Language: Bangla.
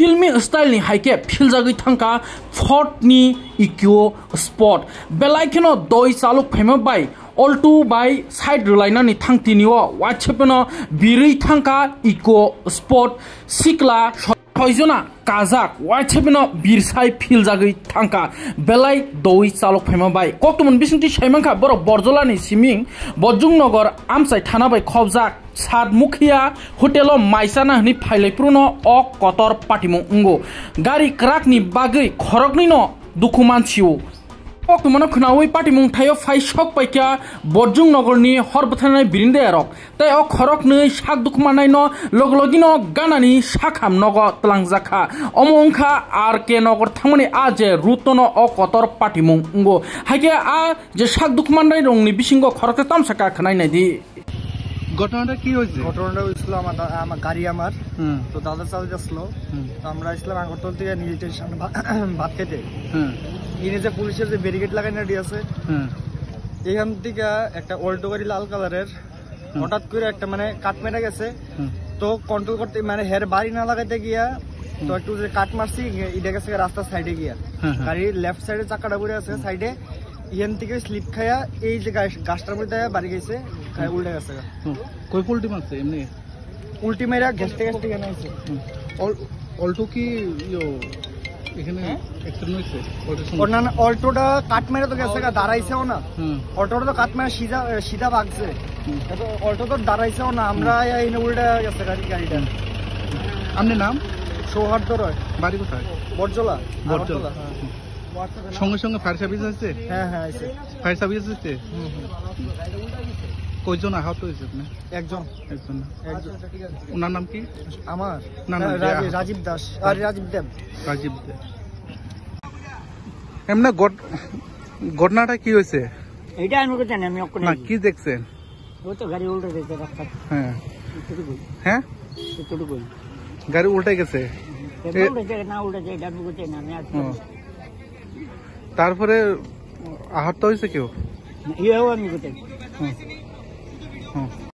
फिल्मी स्टाइल नि हाइके फिलजागै थांका फोर्टनि इक्यो स्पॉट बेलाइखेनो दय चालुक फेमा बाय अल्टू बाय साइड रलायनानै थांतिनिओ वाटसेपनो बिरै थांका इको स्पॉट सिक्ला सयजना काजाक वाटसेपनो बिरसाय फिलजागै थांका बेलाय दय चालुक फेमा बाय कक्टमन बिसंति साइमांखा बर बरजलानि सिमिं बजुंनगर आमसाय थानाबाय खबजाक सातमुखिया होटेलो माइसाना हनि फाइलाइप्रुनो अ कतर पाटिमु उंगो गारि क्राकनि बागै खरकनिनो दुखु मानसियो कक्टमनो खनावै पाटिमुं थायो फाइसक पाइका बजुं नगरनि हरबथानाय बिरिन्दायारक ताय अ खरकनै साक दुखुमानायनो लगलगिनो गानानि साखाम नग तलांजाखा अमंखा आर के नगर थांमनि आ जे रुतनो अ कतर पाटिमुं उंगो हाइके आ जे साक दुखुमानाय रंनि बिसिंगो खरकते तामसाका खनायनायदि ঘটনাটা কি হয়েছে? ঘটনাটা হয়েছিল আমার গাড়ি আমার তো দাদা চালাতে আসলো তো আমরা আসলাম আগরতলা থেকে নীল স্টেশন ভাত খেতে এনে যে পুলিশের যে ব্যারিকেড লাগাই রেডি আছে এখান থেকে একটা অল্টো গাড়ি লাল কালারের হঠাৎ করে একটা মানে কাট মেরে গেছে তো কন্ট্রোল করতে মানে হের বাড়ি না লাগাইতে গিয়া তো একটু যে কাট মারছি এটা গেছে রাস্তার সাইডে গিয়া গাড়ির লেফট সাইডে চাকাটা পড়ে আছে সাইডে ইয়ান থেকে স্লিপ খায়া এই যে গাছটার মধ্যে বাড়ি গেছে উল্টে গেছে কই পোল্টি মারছে এমনি উল্টি মেরা ঘেসতে ঘেসতে কেন হয়েছে অল্টো কি এখানে অ্যাক্সিডেন্ট হয়েছে না না অল্টোটা কাট মেরে তো গেছে দাঁড়াইছেও না অল্টোটা তো কাট মেরে সিধা ভাগছে অল্টো তো দাঁড়াইছেও না আমরা এনে উল্টে গেছে গাড়িটা আপনার নাম? সৌহার্দ্য রয়। বাড়ি কোথায়? বরজলা। বরজলা। সঙ্গে সঙ্গে ফায়ার সার্ভিস আছে? হ্যাঁ হ্যাঁ আছে। ফায়ার সার্ভিস আছে? কয়জন আহত হয়েছে? একজন। একজন। ওনার নাম কি? আমার নাম রাজীব দাস আর রাজীব দেব। রাজীব দেব। এমনি ঘটনাটা কি হয়েছে? এটা আমি তো জানি, আমি ওখানে না কি দেখছেন? ও তো গাড়ি উল্টে গেছে রাস্তা। হ্যাঁ হ্যাঁ গাড়ি উল্টে গেছে না উল্টে যায় এটা আমি বুঝতে না আমি। তারপরে আহত হয়েছে কেউ? ইয়েও আমি বুঝতে